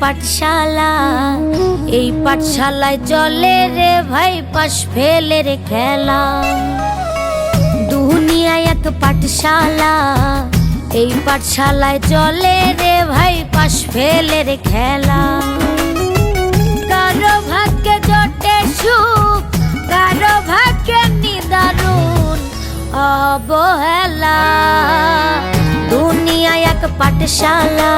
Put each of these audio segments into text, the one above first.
পাঠশালা, এই পাঠশালায় চলে রে ভাই পাশ ফেলের খেলা। দুনিয়ায় এক পাঠশালা, এই পাঠশালায় চলে রে ভাই পাশ ফেলের খেলা। কারো ভাগ্যে জোটে সুখ, কারো ভাগ্যে নিদারুণ অবহেলা। দুনিয়ায় এক পাঠশালা,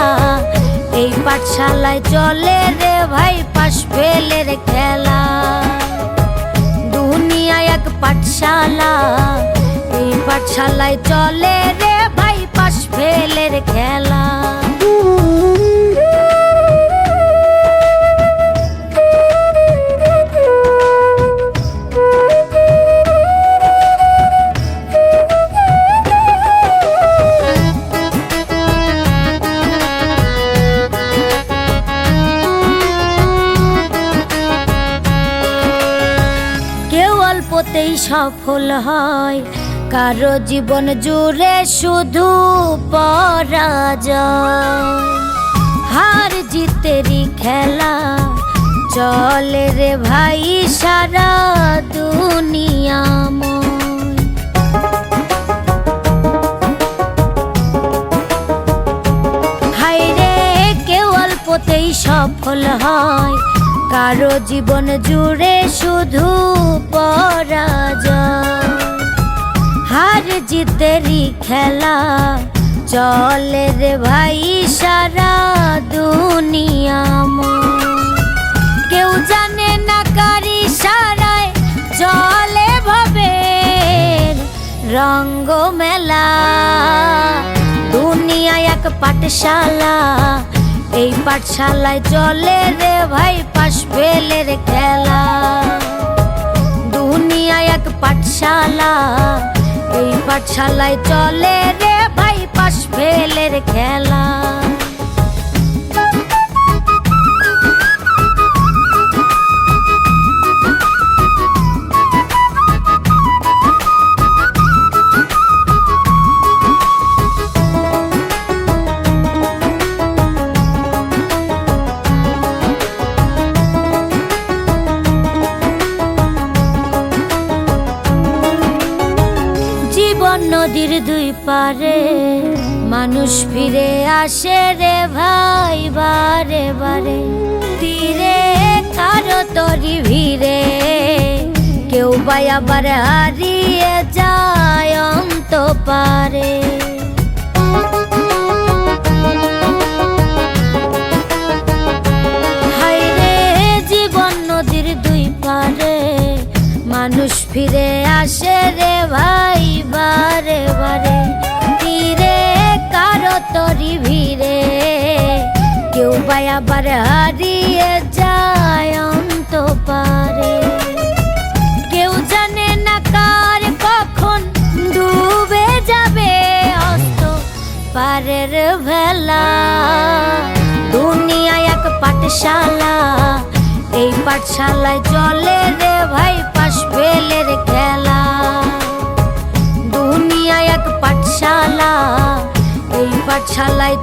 এই পাঠশালায় চলে রে ভাই পাশ ফেলের খেলা। দুনিয়ায় এক পাঠশালা, এই পাঠশালায় চলে রে ভাই পাশ ফেলের খেলা। অল্পতেই সফল হয়, কারো জীবন জুড়ে শুধু পরাজয়। হার জিতেরই খেলা চলে রে ভাই সারা দুনিয়াময়। হায় রে কেউ অল্পতেই সফল হয়, কারো জীবন জুড়ে শুধু পরাজয়। হার জিতেরই খেলা চলে রে ভাই সারা দুনিয়াময়। কেউ জানে না কার ইশারায় চলে ভবের রঙ্গ মেলা। দুনিয়ায় এক পাঠশালা, এই পাঠশালায় চলে রে ভাই পাশ ফেলের খেলা। দুনিয়ায় এক পাঠশালা, এই পাঠশালায় চলে রে ভাই পাশ ফেলের খেলা। নদীর দুই পারে মানুষ ফিরে আসে রে ভাই বারে বারে। তীরে কারো তরি ভিড়ে কেউ বা আবার হারিয়ে যায় অন্ত পারে। হায় রে জীবন নদীর দুই পারে মানুষ ফিরে আসে রে ভাই বারে বারে। তীরে কারো তরি ভিড়ে কেউ বা আবার হারিয়ে যায় অন্ত পারে। কেউ জানে না কার কখন ডুবে যাবে অস্ত পারের ভেলা। দুনিয়ায় এক পাঠশালা, এই পাঠশালায় চলে রে ভাই পাশ ফেলের খেলা। দুনিয়ায় এক পাঠশালা, এই পাঠশালায়